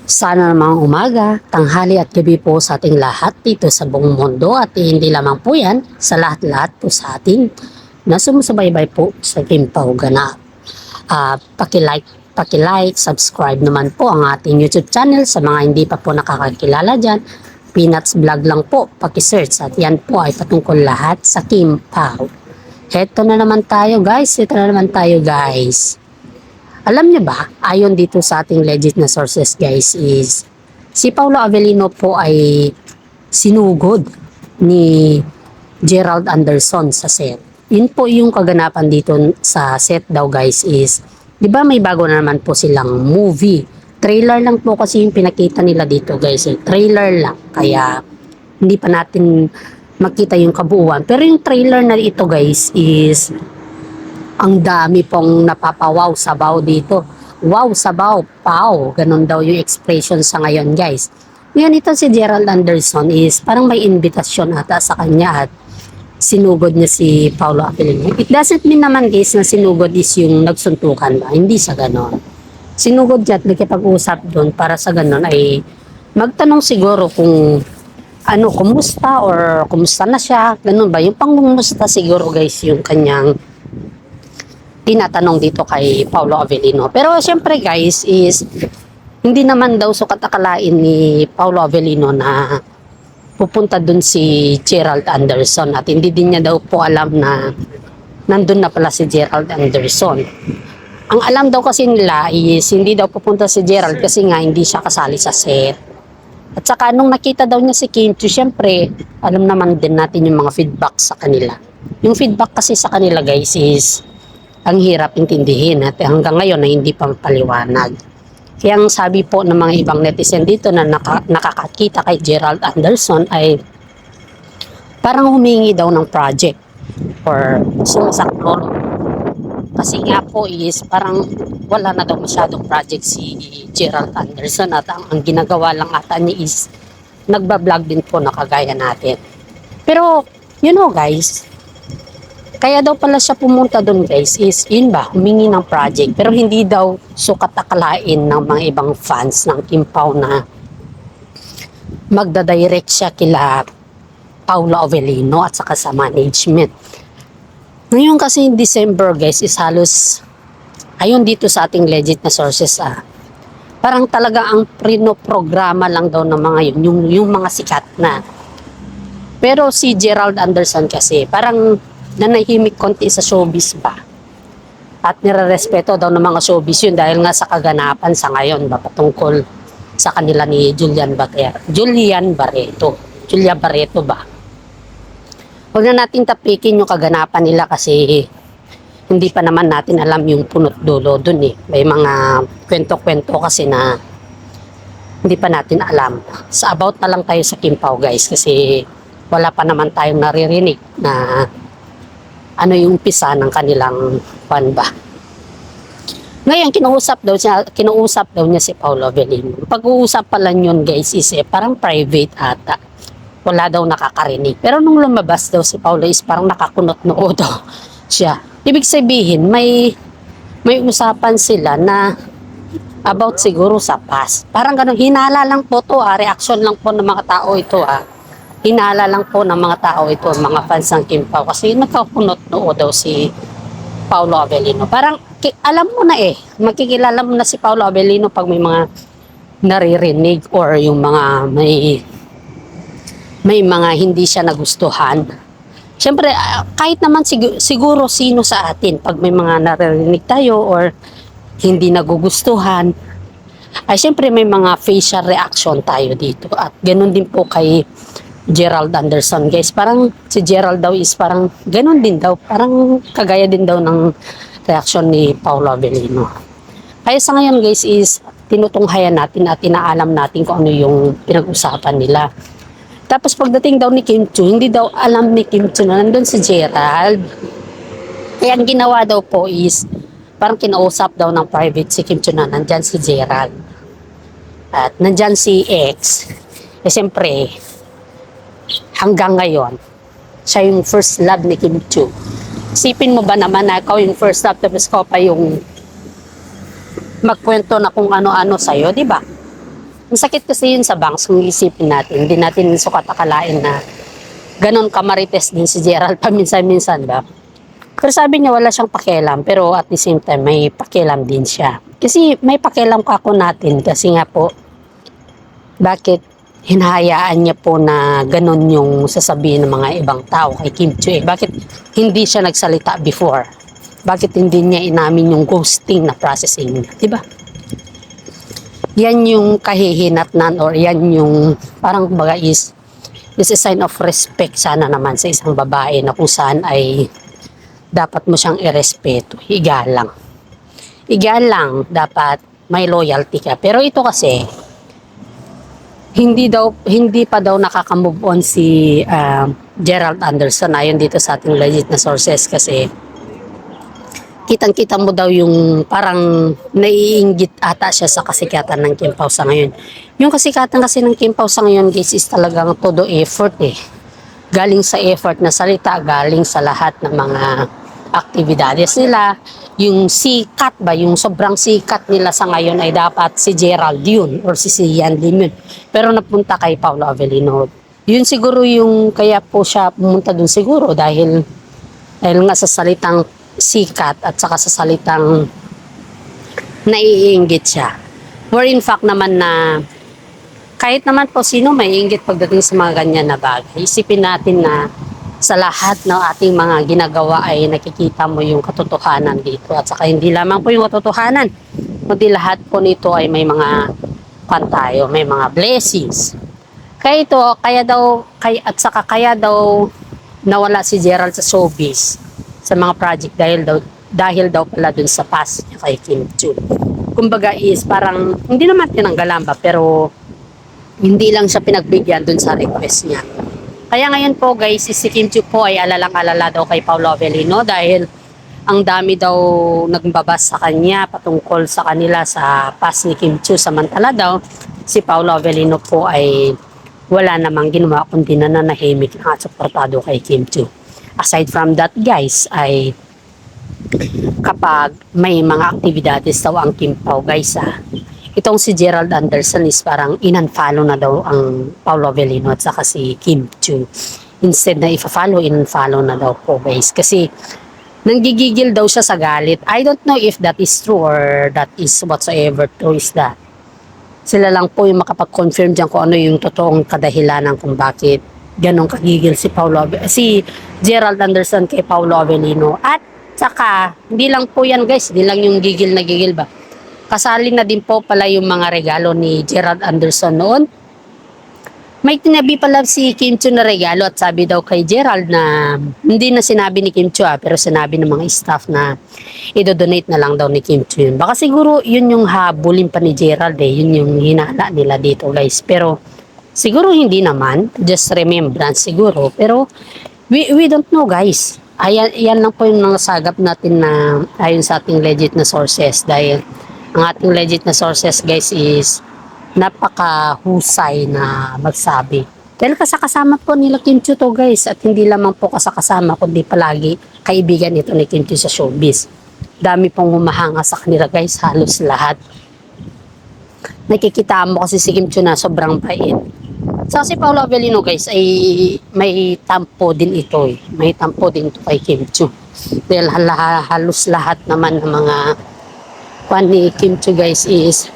Sana namang umaga, tanghali at gabi po sa ating lahat dito sa buong mundo at hindi lamang po yan sa lahat-lahat po sa ating na sumusubaybay po sa Kimpaw Ganap. Paki-like, subscribe naman po ang ating YouTube channel sa mga hindi pa po nakakakilala dyan. Peanuts Vlog lang po, paki-search at yan po ay patungkol lahat sa Kimpaw. Ito na naman tayo guys. Alam niyo ba, ayon dito sa ating legit na sources guys is si Paolo Avellino po ay sinugod ni Gerald Anderson sa set. Yun po yung kaganapan dito sa set daw guys is, di ba may bago na naman po silang movie. Trailer lang po kasi yung pinakita nila dito guys. Trailer lang, kaya hindi pa natin makita yung kabuuan. Pero yung trailer na ito guys is ang dami pong napapawaw sabaw dito. Wow, sabaw, pow. Ganon daw yung expression sa ngayon guys. Ngayon ito si Gerald Anderson is parang may invitasyon ata sa kanya at sinugod niya si Paolo Avellino. It doesn't mean naman guys na sinugod is yung nagsuntukan ba. Hindi sa ganon. Sinugod niya at nakipag-usap doon para sa ganon ay magtanong siguro kung kumusta or kumusta na siya. Ganon ba? Yung pangumusta siguro guys yung kanyang tinatanong dito kay Paolo Avellino. Pero syempre guys is hindi naman daw sukat akalain ni Paolo Avellino na pupunta dun si Gerald Anderson at hindi din niya daw po alam na nandun na pala si Gerald Anderson. Ang alam daw kasi nila is hindi daw pupunta si Gerald kasi nga hindi siya kasali sa set. At saka nung nakita daw niya si Kim Chiu, syempre alam naman din natin yung mga feedback sa kanila. Yung feedback kasi sa kanila guys is ang hirap intindihin at hanggang ngayon na hindi pa paliwanag. Kaya ang sabi po ng mga ibang netizen dito na nakakakita kay Gerald Anderson ay parang humingi daw ng project or sumasaklolo. Kasi nga po is parang wala na daw masyadong project si Gerald Anderson at ang ginagawa lang ata niya is nagbablog din po na kagaya natin. Pero you know guys, kaya daw pala siya pumunta doon guys is yun ba, humingi ng project pero hindi daw sukat akalain ng mga ibang fans ng Kimpaw na magdadirect siya kila Paolo Avellino at saka sa management. Ngayon kasi in December guys is halos ayon dito sa ating legit na sources parang talaga ang programa lang daw ng mga yung mga sikat na. Pero si Gerald Anderson kasi parang nanahimik konti sa showbiz ba at nirerespeto daw ng mga showbiz yun dahil nga sa kaganapan sa ngayon ba patungkol sa kanila ni Julia Barreto ba. Huwag na natin tapikin yung kaganapan nila kasi hindi pa naman natin alam yung punot dulo dun may mga kwento-kwento kasi na hindi pa natin alam. Sa about na lang tayo sa Kimpaw guys kasi wala pa naman tayong naririnig na ano yung umpisa ng kanilang ba. Ngayon, kinausap daw niya si Paolo Avellino. Pag-uusap pala yun guys is parang private ata. Wala daw nakakarinig. Pero nung lumabas daw si Paolo is parang nakakunot noo daw siya. Ibig sabihin, may usapan sila na about siguro sa past. Parang ganun, hinala lang po to reaction lang po ng mga tao ito Hinala lang po ng mga tao ito, mga fans ng Kimpaw kasi nagkakunot noo daw si Paolo Avellino. Parang alam mo na makikilala mo na si Paolo Avellino pag may mga naririnig or yung mga may mga hindi siya nagustuhan. Siyempre, kahit naman siguro sino sa atin pag may mga naririnig tayo or hindi nagugustuhan, ay siyempre may mga facial reaction tayo dito. At ganun din po kay Gerald Anderson guys, parang si Gerald daw is parang ganun din daw, parang kagaya din daw ng reaction ni Paolo Avellino. Kaya sa ngayon guys is tinutunghayan natin at inaalam natin kung ano yung pinag-usapan nila. Tapos pagdating daw ni Kim Chiu, hindi daw alam ni Kim Chiu na nandun si Gerald. Kaya ang ginawa daw po is parang kinausap daw ng private si Kim Chiu na nandyan si Gerald at nandyan si X. Siyempre hanggang ngayon, siya yung first love ni Kim Chiu. Isipin mo ba naman na ikaw yung first love tapos ikaw pa yung magkwento na kung ano-ano sa'yo, di ba? Ang sakit kasi yun sa banks kung isipin natin. Hindi natin sukat akalain na ganon kamarites din si Gerald paminsan-minsan ba. Pero sabi niya wala siyang pakialam pero at the same time may pakialam din siya. Kasi may pakialam ka ako natin kasi nga po bakit hinahayaan niya po na ganon yung sasabihin ng mga ibang tao kay Kim Chiu. Bakit hindi siya nagsalita before? Bakit hindi niya inamin yung ghosting na processing niya? Diba? Yan yung kahihinatnan or yan yung parang baga is a sign of respect sana naman sa isang babae na kung saan ay dapat mo siyang irespeto, igalang. Igalang, dapat may loyalty ka. Pero ito kasi, hindi pa daw nakaka-move on si Gerald Anderson ayon dito sa ating legit na sources kasi kitang-kita mo daw yung parang naiinggit ata siya sa kasikatan ng Kim Pao sa ngayon. Yung kasikatan kasi ng Kim Pao sa ngayon guys is talagang todo effort eh. Galing sa effort na salita, galing sa lahat ng mga aktibidades nila. Yung sikat ba, yung sobrang sikat nila sa ngayon ay dapat si Gerald yun or si Yan Lim yun. Pero napunta kay Paolo Avellino. Yun siguro yung kaya po siya pumunta dun siguro dahil nga sa salitang sikat at saka sa salitang naiinggit siya. Where in fact naman na kahit naman po sino may inggit pagdating sa mga ganyan na bagay. Isipin natin na sa lahat ng ating mga ginagawa ay nakikita mo yung katotohanan dito. At saka hindi lamang po yung katotohanan, kundi lahat po nito ay may mga tayo, may mga blessings. Kaya ito, kaya daw nawala si Gerald sa showbiz sa mga project dahil daw pala dun sa past niya kay Kim Chiu. Kumbaga is parang hindi naman tinanggalan ba pero hindi lang siya pinagbigyan dun sa request niya. Kaya ngayon po guys, si Kim Chiu po ay alalang-alala daw kay Paolo Avellino dahil ang dami daw nagbabas sa kanya patungkol sa kanila sa past ni Kim Chiu. Samantala daw, si Paolo Avellino po ay wala namang ginawa kundi nananahimik lang at suportado kay Kim Chiu. Aside from that guys, ay kapag may mga aktibidades daw ang Kim Pao guys itong si Gerald Anderson is parang in-unfollow na daw ang Paolo Avellino at saka si Kim Chiu. Instead na i-follow, in-unfollow na daw po guys. Kasi nanggigigil daw siya sa galit. I don't know if that is true or that is whatsoever true is that. Sila lang po yung makapag-confirm dyan kung ano yung totoong kadahilanan kung bakit ganong kagigil si Gerald Anderson kay Paolo Avellino. At saka, hindi lang po yan guys, hindi lang yung gigil na gigil ba. Kasali na din po pala yung mga regalo ni Gerald Anderson noon. May tinabi pala si Kim Chiu na regalo at sabi daw kay Gerald na hindi na sinabi ni Kim Chiu pero sinabi ng mga staff na i-donate na lang daw ni Kim Chiu yun. Baka siguro yun yung habulin pa ni Gerald yun yung hinala nila dito guys. Pero siguro hindi naman, just remembrance siguro. Pero we don't know guys. Yan lang po yung nasagap natin na ayon sa ating legit na sources dahil ang ating legit na sources guys is napakahusay na magsabi. Dahil kasakasama po nila Kim Chiu to guys at hindi lamang po kasakasama kundi palagi kaibigan ito ni Kim Chiu sa showbiz. Dami pong humahanga sa kanila guys, halos lahat. Nakikita mo kasi si Kim Chiu na sobrang bait. So si Paolo Avellino guys ay may tampo din ito May tampo din ito kay Kim Chiu. Dahil halos lahat naman ng mga kwan ni Kim Chiu guys is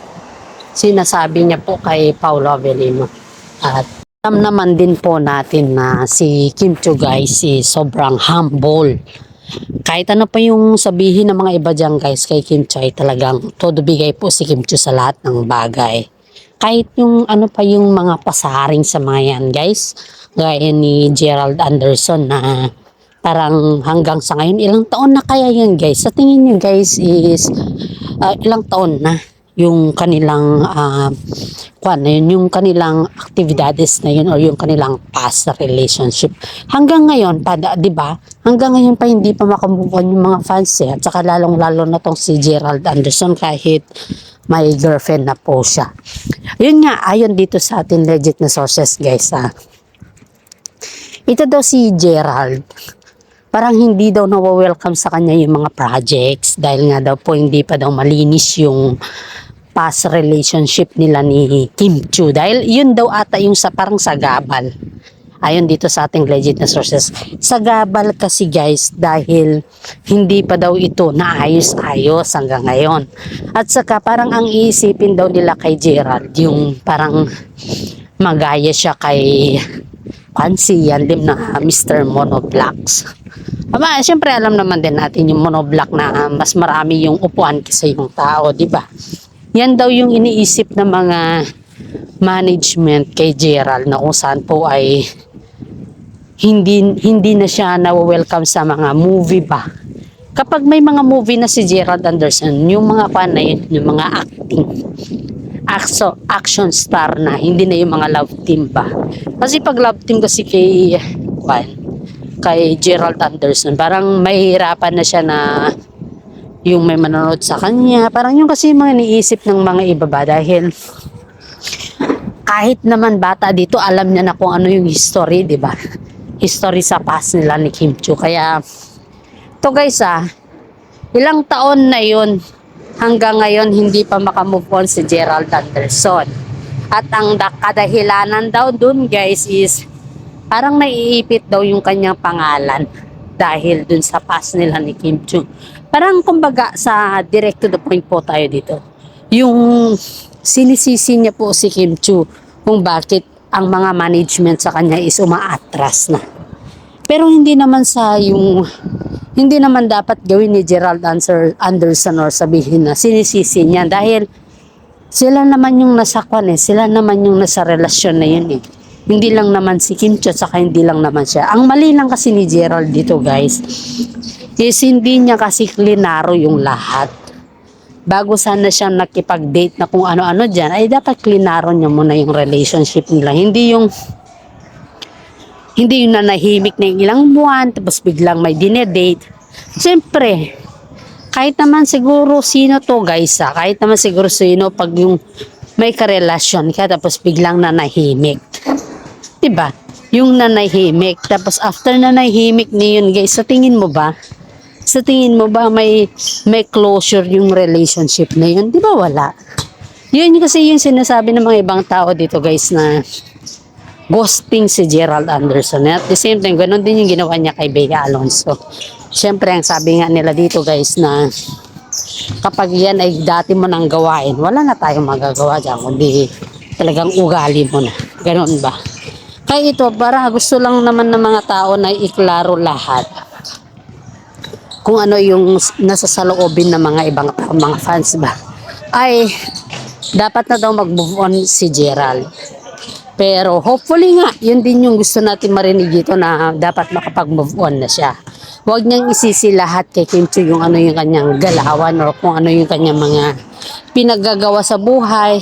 sinasabi niya po kay Paolo Avellino. At alam naman din po natin na si Kim Chiu guys is sobrang humble. Kahit ano pa yung sabihin ng mga iba dyan guys kay Kim Chiu ay talagang todo bigay po si Kim Chiu sa lahat ng bagay. Kahit yung ano pa yung mga pasaring sa mga yan guys. Gaya ni Gerald Anderson na parang hanggang sa ngayon ilang taon na kaya yan guys. Sa tingin nyo guys is ilang taon na yung kanilang yung kanilang aktibidades na yun or yung kanilang past relationship. Hanggang ngayon pa, 'di ba? Hanggang ngayon pa hindi pa makamove on yung mga fans at saka lalong-lalo na tong si Gerald Anderson kahit may girlfriend na po siya. Yun nga, ayon dito sa ating legit na sources guys ito daw si Gerald parang hindi daw na-welcome sa kanya yung mga projects dahil nga daw po hindi pa daw malinis yung past relationship nila ni Kim Chiu. Dahil yun daw ata yung sa parang sagabal. Ayon dito sa ating legit na sources. Sagabal kasi guys dahil hindi pa daw ito naayos-ayos hanggang ngayon. At saka parang ang iisipin daw nila kay Gerald yung parang magaya siya kay Pansy Yanlim na Mr. Monoblocks. Aba, syempre alam naman din natin yung monoblock na mas marami yung upuan kaysa yung tao, di ba? Yan daw yung iniisip ng mga management kay Gerald na kung saan po ay hindi na siya na-welcome sa mga movie ba. Kapag may mga movie na si Gerald Anderson, yung mga pan na yun, yung mga action star na, hindi na yung mga love team ba. Kasi pag love team kasi kay Gerald Anderson, parang mahihirapan na siya na yung may manonood sa kanya. Parang yung kasi mga niisip ng mga iba ba, dahil kahit naman bata dito, alam niya na kung ano yung history, di ba? History sa past nila ni Kim Chiu. Kaya to guys ilang taon na yun hanggang ngayon hindi pa makamove on si Gerald Anderson. At ang kadahilanan daw dun guys is parang naiipit daw yung kanyang pangalan dahil dun sa past nila ni Kim Chiu. Parang kumbaga sa direct to the point po tayo dito. Yung sinisisi niya po si Kim Chiu kung bakit ang mga management sa kanya is umaatras na. Pero hindi naman dapat gawin ni Gerald Anderson or sabihin na sinisisi niya dahil sila naman yung nasa sila naman yung nasa relasyon na yun eh. Hindi lang naman si Kim Chiu saka hindi lang naman siya. Ang mali lang kasi ni Gerald dito guys is hindi niya kasi klinaro yung lahat. Bago sana siya nakipag-date na kung ano-ano dyan, ay dapat klinaro niya muna yung relationship nila. Hindi yung nanahimik na yung ilang buwan, tapos biglang may dinedate. Siyempre, kahit naman siguro sino to guys kahit naman siguro sino pag yung may karelasyon ka, tapos biglang nanahimik. Diba? Yung nanahimik, tapos after nanahimik niyon guys, sa tingin mo ba may closure yung relationship na yun? Di ba wala? Yun kasi yung sinasabi ng mga ibang tao dito guys na ghosting si Gerald Anderson. At the same time, ganun din yung ginawa niya kay Bea Alonzo. Siyempre, ang sabi nga nila dito guys na kapag yan ay dati mo nang gawain, wala na tayong magagawa dyan, kundi talagang ugali mo na. Ganun ba? Kaya ito, para gusto lang naman ng mga tao na iklaro lahat kung ano yung nasa saloobin ng mga ibang mga fans ba, ay dapat na daw mag-move on si Gerald. Pero hopefully nga, yun din yung gusto natin marinig dito na dapat makapag-move on na siya. Huwag niyang isisi lahat kay Kim Chiu yung ano yung kanyang galawan or kung ano yung kanyang mga pinaggagawa sa buhay.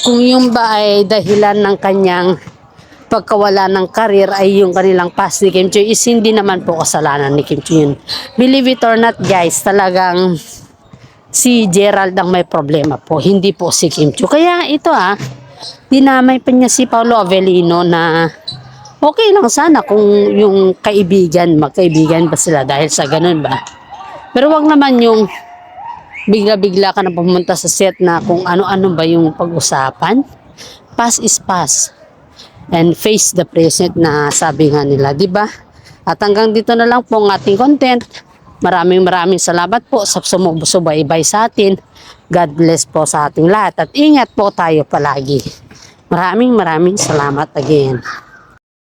Kung yung ba ay dahilan ng kanyang pagkawala ng karir ay yung kanilang past ni Kim Chiu, is hindi naman po kasalanan ni Kim Chiu yun. Believe it or not guys, talagang si Gerald ang may problema po, hindi po si Kim Chiu. Kaya ito dinamay pa niya si Paolo Avellino na okay lang sana kung yung magkaibigan ba sila dahil sa ganun ba. Pero wag naman yung bigla-bigla ka na pumunta sa set na kung ano-ano ba yung pag-usapan. Past is past. And face the present na sabi nga nila, di ba? At hanggang dito na lang po ang ating content. Maraming salamat po sa sumusubaybay sa atin. God bless po sa ating lahat at ingat po tayo palagi. Maraming salamat again.